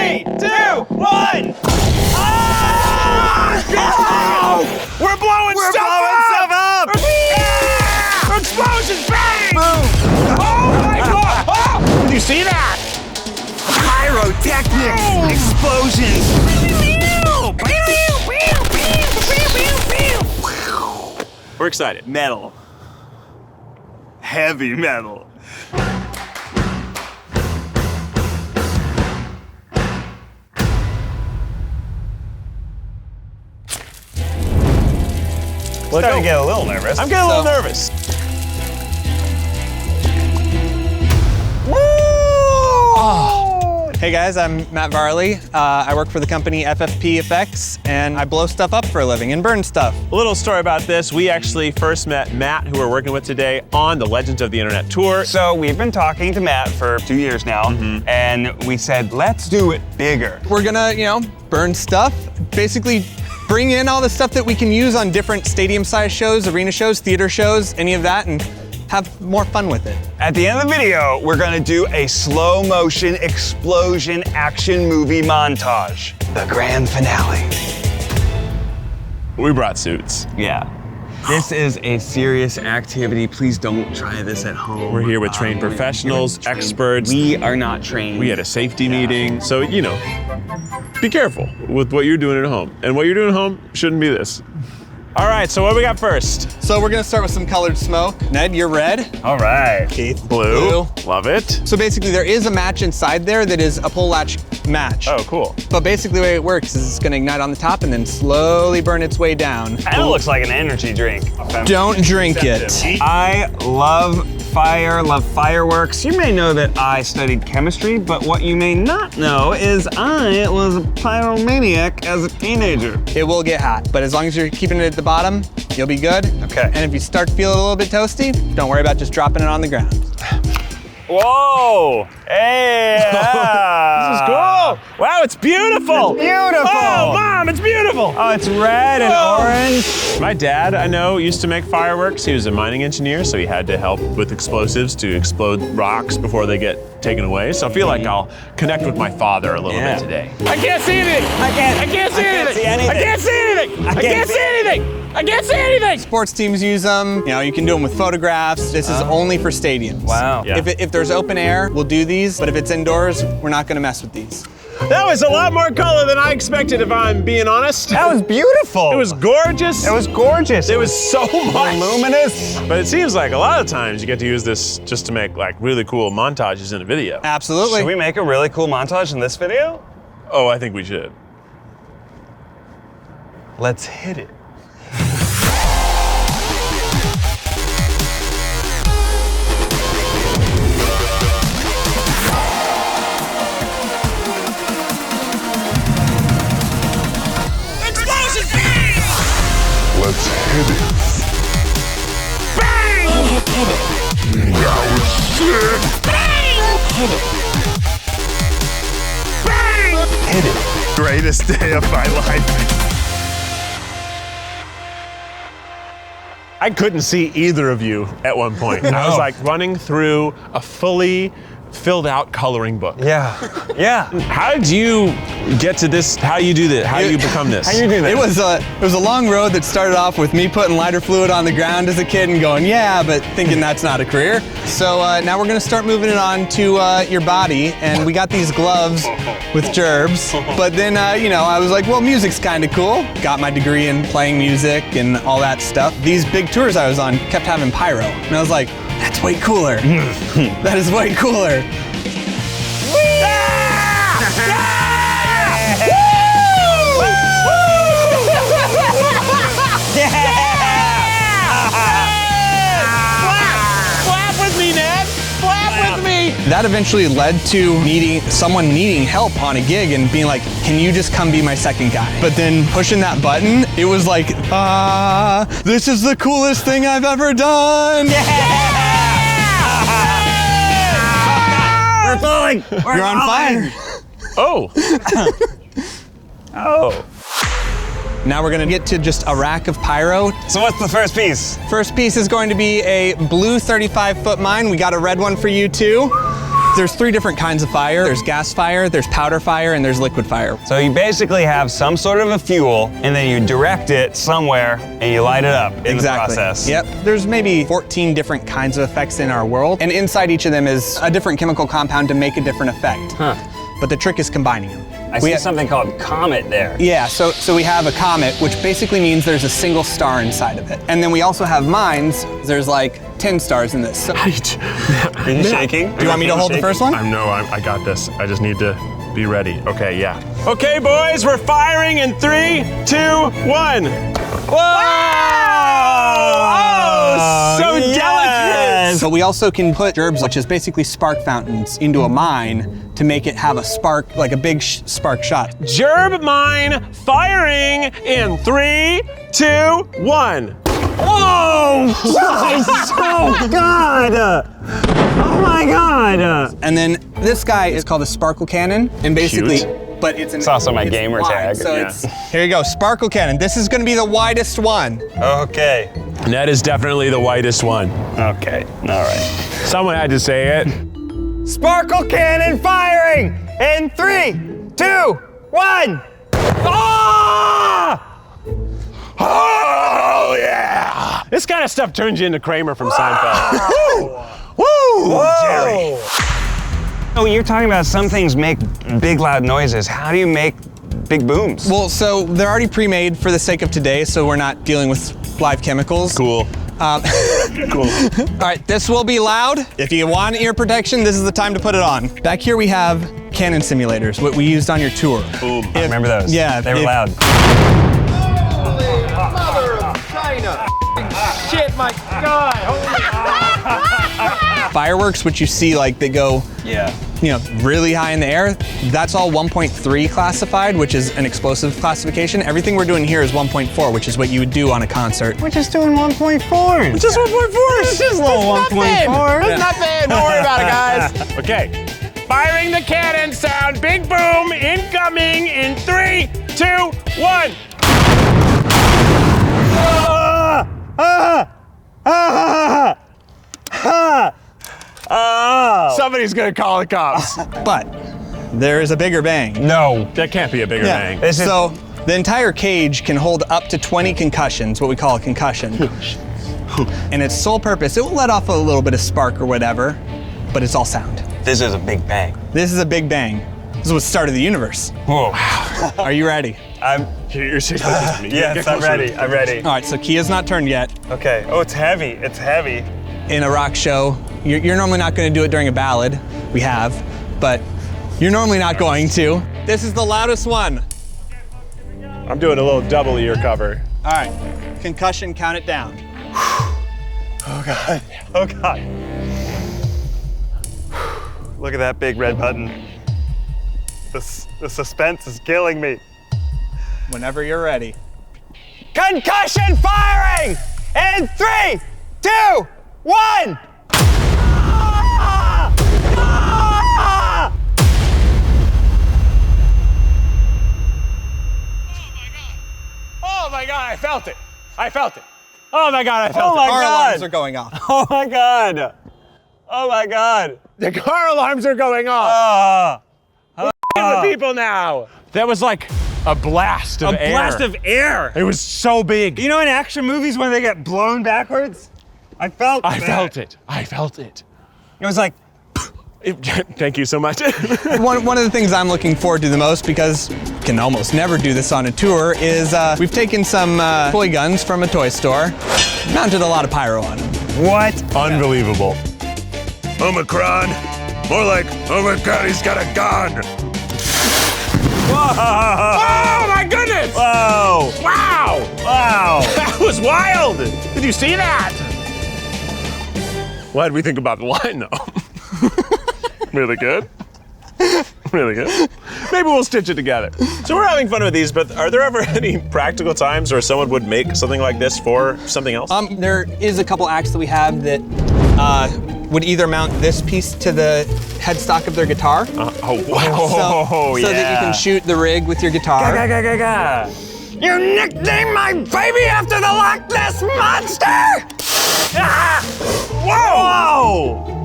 3, 2, 1! Oh! We're blowing stuff up! Explosions, bang! Boom! Oh my God! Oh! Did you see that? Pyrotechnics! Explosions! We're excited. Metal. Heavy metal. Starting to get a little nervous. I'm getting a little nervous. Hey guys, I'm Matt Varley. I work for the company ffpfx, and I blow stuff up for a living and burn stuff. A little story about this. We actually first met Matt, who we're working with today, on the Legends of the Internet tour. So we've been talking to Matt for 2 years now, and we said, let's do it bigger. We're gonna, burn stuff. Basically, bring in all the stuff that we can use on different stadium-sized shows, arena shows, theater shows, any of that, and have more fun with it. At the end of the video, we're gonna do a slow motion explosion action movie montage. The grand finale. We brought suits. Yeah. This is a serious activity. Please don't try this at home. We're here with trained professionals, experts. We are not trained. We had a safety meeting. So, be careful with what you're doing at home. And what you're doing at home shouldn't be this. All right, so what do we got first? So we're gonna start with some colored smoke. Ned, you're red. All right. Keith, Blue. Love it. So basically there is a match inside there that is a pull latch match. Oh, cool. But basically the way it works is it's gonna ignite on the top and then slowly burn its way down. Kind of looks like an energy drink. Don't drink it. I love fire, love fireworks. You may know that I studied chemistry, but what you may not know is I was a pyromaniac as a teenager. It will get hot, but as long as you're keeping it at the bottom, you'll be good. Okay. And if you start to feel a little bit toasty, don't worry about just dropping it on the ground. Whoa! Hey! This is cool. Wow, it's beautiful. It's beautiful. Oh, Mom, it's beautiful. Oh, it's red and orange. My dad, I know, used to make fireworks. He was a mining engineer, so he had to help with explosives to explode rocks before they get taken away. So I feel like I'll connect with my father a little bit today. I can't see anything. I can't see anything. I can't see anything. I can't see anything. I can't see anything. Sports teams use them. You can do them with photographs. This is only for stadiums. Wow. Yeah. If there's open air, we'll do these, but if it's indoors, we're not gonna mess with these. That was a lot more color than I expected, if I'm being honest. That was beautiful. It was gorgeous. It was gorgeous. It was so much. Luminous. But it seems like a lot of times you get to use this just to make really cool montages in a video. Absolutely. Should we make a really cool montage in this video? Oh, I think we should. Let's hit it. Let's hit it. Bang! Hit it. Now it's sick. Bang! Hit it. Bang! Hit it. Greatest day of my life. I couldn't see either of you at one point. I was like running through a fully filled out coloring book. Yeah. How did you get to this? How do you do this? How do you become this? How you do that? It was a long road that started off with me putting lighter fluid on the ground as a kid and going, yeah, but thinking that's not a career. So now we're gonna start moving it on to your body, and we got these gloves with gerbs. But then, I was like, well, music's kind of cool. Got my degree in playing music and all that stuff. These big tours I was on kept having pyro, and I was like, that's way cooler. That is way cooler. Clap with me, Ned. Clap with me. That eventually led to someone needing help on a gig and being like, can you just come be my second guy? But then pushing that button, it was like, this is the coolest thing I've ever done. We're falling. You're on fire. Oh. Oh. Now we're gonna get to just a rack of pyro. So what's the first piece? First piece is going to be a blue 35-foot mine. We got a red one for you too. There's 3 different kinds of fire. There's gas fire, there's powder fire, and there's liquid fire. So you basically have some sort of a fuel, and then you direct it somewhere, and you light it up in the process. Yep. There's maybe 14 different kinds of effects in our world, and inside each of them is a different chemical compound to make a different effect. Huh. But the trick is combining them. I see something called comet there. Yeah, so we have a comet, which basically means there's a single star inside of it. And then we also have mines. There's like 10 stars in this. So, Are you shaking? do you want me to hold the first one? I got this. I just need to be ready. Okay, yeah. Okay, boys, we're firing in 3, 2, 1. Whoa! Oh, so delicate! So we also can put gerbs, which is basically spark fountains, into a mine to make it have a spark, like a big spark shot. Gerb mine firing in 3, 2, 1. Whoa! That is so good! Oh my god! And then this guy is called a sparkle cannon, and basically, but it's also my gamer wide, tag. So Yeah. it's, here you go, sparkle cannon. This is going to be the widest one. Okay. That is definitely the whitest one. Okay. All right. Someone had to say it. Sparkle cannon firing in 3, 2, 1. Ah! Oh, yeah! This kind of stuff turns you into Kramer from Seinfeld. Woo! Jerry. Oh, you're talking about some things make big loud noises. How do you make big booms? Well, so they're already pre-made for the sake of today, so we're not dealing with live chemicals. Cool. Cool. All right, this will be loud. If you want ear protection, this is the time to put it on. Back here we have cannon simulators, what we used on your tour. Boom. I remember those. Yeah. They were loud. Mother of China! Shit, my God! Fireworks, which you see like they go, Yeah. you know, really high in the air, that's all 1.3 classified, which is an explosive classification. Everything we're doing here is 1.4, which is what you would do on a concert. We're just doing 1.4. Just 1.4. It's just a little 1.4. It's nothing. Don't worry about it, guys. Okay. Firing the cannon sound. Big boom. Incoming in 3, 2, 1. Somebody's gonna call the cops. But there is a bigger bang. No. That can't be a bigger bang. This is- So the entire cage can hold up to 20 concussions, what we call a concussion. And its sole purpose, it will let off a little bit of spark or whatever, but it's all sound. This is a big bang. This is a big bang. This is what started the universe. Whoa. Are you ready? You're seriously to me. Yes, I'm ready. I'm ready. All right, so Kia's not turned yet. Okay. Oh, it's heavy. It's heavy. In a rock show, you're normally not going to do it during a ballad. We have, but you're normally not going to. This is the loudest one. I'm doing a little double ear cover. All right, concussion, count it down. Oh God. Oh God. Look at that big red button. The suspense is killing me. Whenever you're ready. Concussion firing in 3, 2, 1. Oh my God, I felt it. I felt it. Oh my God, I felt Oh my it. Car God. alarms are going off. Oh my God. Oh my God. The car alarms are going off. Ah. The people now. That was like a blast of air. A blast of air. It was so big. You know in action movies when they get blown backwards? I felt I that. felt it. I felt it. It was like, Thank you so much. One of the things I'm looking forward to the most, because you can almost never do this on a tour, is we've taken some toy guns from a toy store, mounted a lot of pyro on them. what? Unbelievable. Omicron. More like, oh my God, he's got a gun. Oh my goodness! Whoa. Wow! Wow. That was wild! Did you see that? What did we think about the line though? Really good? Really good? Maybe we'll stitch it together. So we're having fun with these, but are there ever any practical times where someone would make something like this for something else? There is a couple acts that we have that would either mount this piece to the headstock of their guitar, Oh, wow. so that you can shoot the rig with your guitar. You nicknamed my baby after the Loch Ness Monster? Ah! Whoa!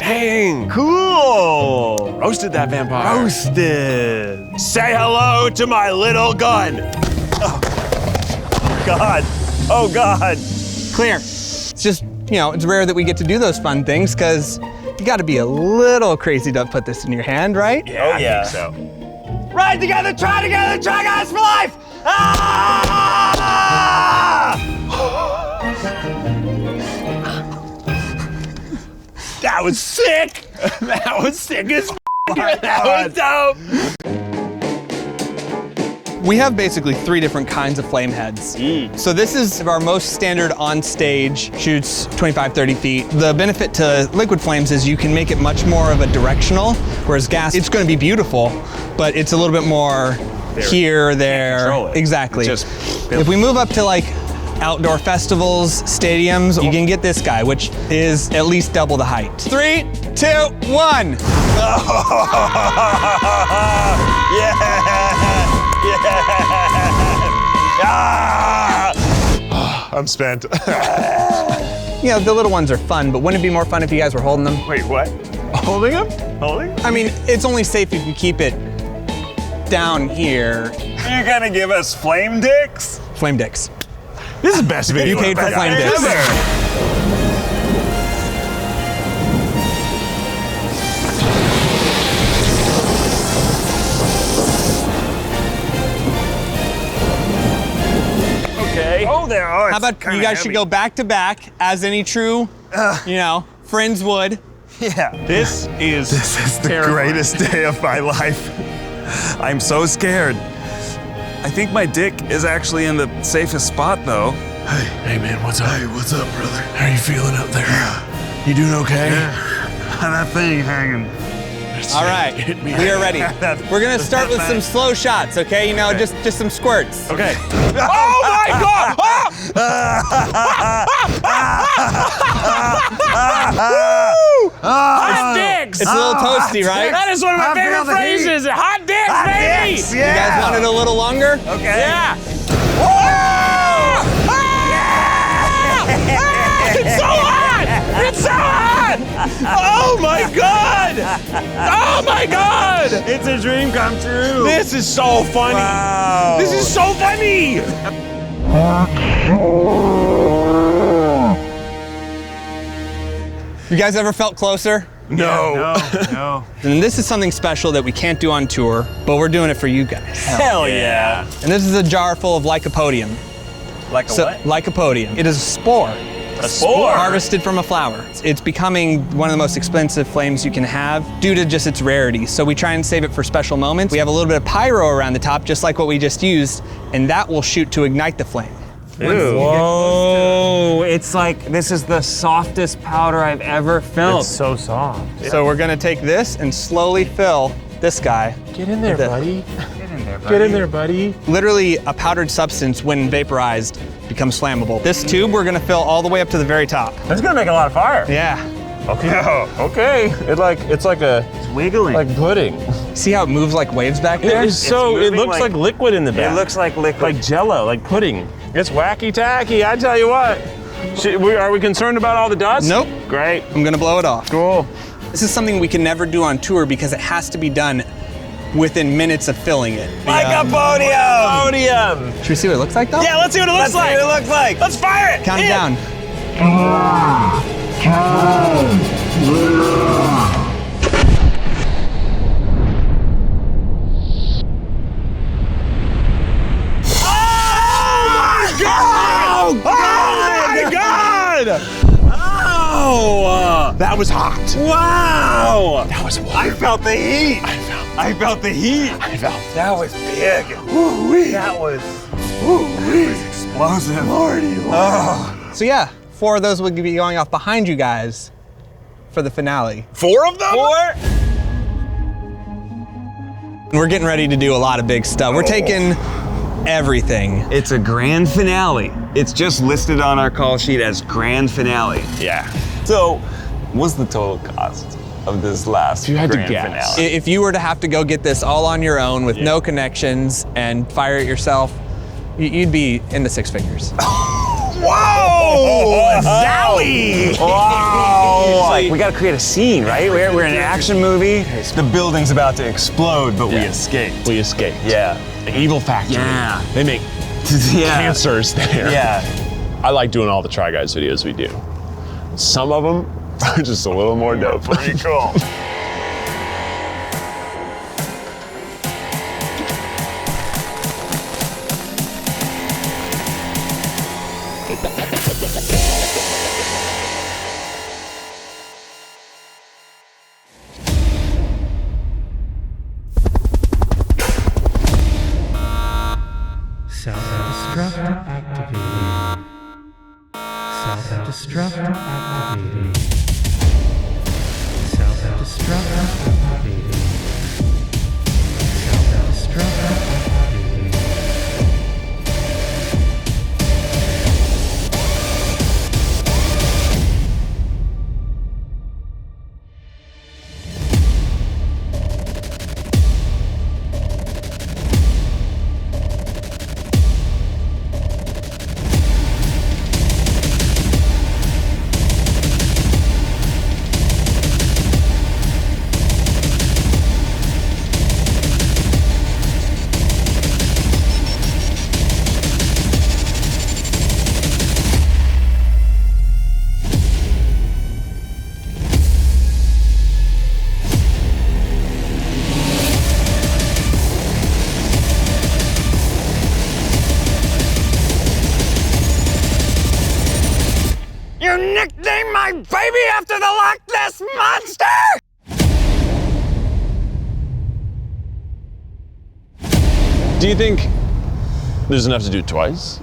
Dang. Cool. Roasted that vampire. Roasted. Say hello to my little gun. Oh, God. Oh, God. Clear. It's just, you know, it's rare that we get to do those fun things because you got to be a little crazy to put this in your hand, right? Yeah, Oh, yeah. I think so. Ride together, try guys for life! Ah! That was sick. That was sick as f***. That was dope. We have basically 3 different kinds of flame heads. So this is our most standard on stage, shoots 25, 30 feet. The benefit to liquid flames is you can make it much more of a directional, whereas gas, it's gonna be beautiful, but it's a little bit more here, there. control it. Exactly. Just if we move up to like outdoor festivals, stadiums, you can get this guy, which is at least double the height. 3, 2, 1. I'm spent. You know, the little ones are fun, but wouldn't it be more fun if you guys were holding them? Wait, what? Holding him? Holding? I mean, it's only safe if you keep it down here. You're gonna give us flame dicks? Flame dicks. This is the best video You paid for I've flame ever. dicks. Okay. Oh, there. Oh, How about you guys should go back to back as any true, you know, friends would. Yeah. This is the greatest day of my life. I'm so scared. I think my dick is actually in the safest spot, though. Hey man, what's up? Hey, what's up, brother? How are you feeling up there? You doing okay? That thing hanging. All right, we are ready. We're gonna start with some slow shots, okay? You know, just some squirts. okay. Oh my God! Hot dicks! It's a little toasty, right? That is one of my favorite phrases. Hot dicks, baby! Dicks, You guys want it a little longer? Okay. Yeah. It's so hot! It's so hot! Oh my God! Oh my God! It's a dream come true. This is so funny. Wow. This is so funny. You guys ever felt closer? No. No. And this is something special that we can't do on tour, but we're doing it for you guys. Hell yeah. And this is a jar full of Podium. Like a what? Podium. It is a spore. A spore? Harvested from a flower. It's becoming one of the most expensive flames you can have due to just its rarity. So we try and save it for special moments. We have a little bit of pyro around the top, just like what we just used, and that will shoot to ignite the flame. Whoa, it's like, this is the softest powder I've ever felt. So soft. So we're gonna take this and slowly fill this guy. Get in there, The- buddy. Get in there, buddy. Literally, a powdered substance, when vaporized, becomes flammable. This tube, we're gonna fill all the way up to the very top. That's gonna make a lot of fire. Yeah. Okay. Okay. It's like a Wiggling. pudding. See how it moves like waves back there? It moving looks like liquid in the back. It looks like liquid. like Jello, like pudding. It's wacky tacky. I tell you what. Are we concerned about all the dust? Nope. Great. I'm gonna blow it off. Cool. This is something we can never do on tour because it has to be done within minutes of filling it. like a podium. Podium. Should we see what it looks like though? Yeah, let's see what it looks like. Let's see what it looks like. Let's fire it. Count it In. down. Oh my God! Oh! That was hot. Wow! That was warm. I felt the heat. I felt the heat. That was big. That was explosive. Lordy. Oh. So yeah, 4 of those will be going off behind you guys for the finale. 4 of them? 4? And we're getting ready to do a lot of big stuff. We're taking everything. It's a grand finale. It's just listed on our call sheet as grand finale. Yeah. So, what's the total cost of this last you had to grand guess. finale? If you were to have to go get this all on your own with no connections and fire it yourself, you'd be in the 6 figures. Whoa! Zowie! Wow! Like, we gotta create a scene, right? We're in an action movie. The building's about to explode, but we escaped. We escaped. Yeah. The evil factory. Yeah. They make cancers there. Yeah. I like doing all the Try Guys videos we do. Some of them are just a little more dope. Pretty cool. Self-destruct activated. Self-destruct activated. Self-destruct activated. Self-destruct activated. You nicknamed my baby after the Loch Ness Monster? Do you think there's enough to do twice?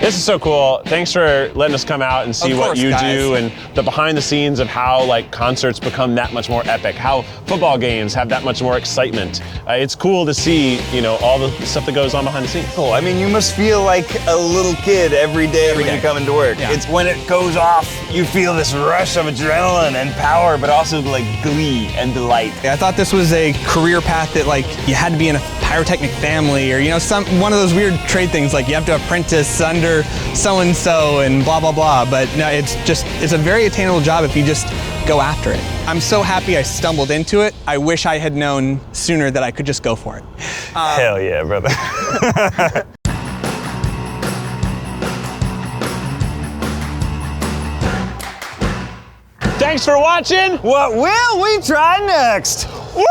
This is so cool. Thanks for letting us come out and see Of what course, you guys. do and the behind the scenes of how like concerts become that much more epic, how football games have that much more excitement. It's cool to see, you know, all the stuff that goes on behind the scenes. Cool. I mean, you must feel like a little kid every day when you come into work. Yeah. It's when it goes off, you feel this rush of adrenaline and power, but also like glee and delight. I thought this was a career path that like you had to be in a pyrotechnic family or, you know, one of those weird trade things like you have to apprentice under so-and-so and blah, blah, blah. But no, it's a very attainable job if you just go after it. I'm so happy I stumbled into it. I wish I had known sooner that I could just go for it. Hell yeah, brother. Thanks for watching. What will we try next? Woo!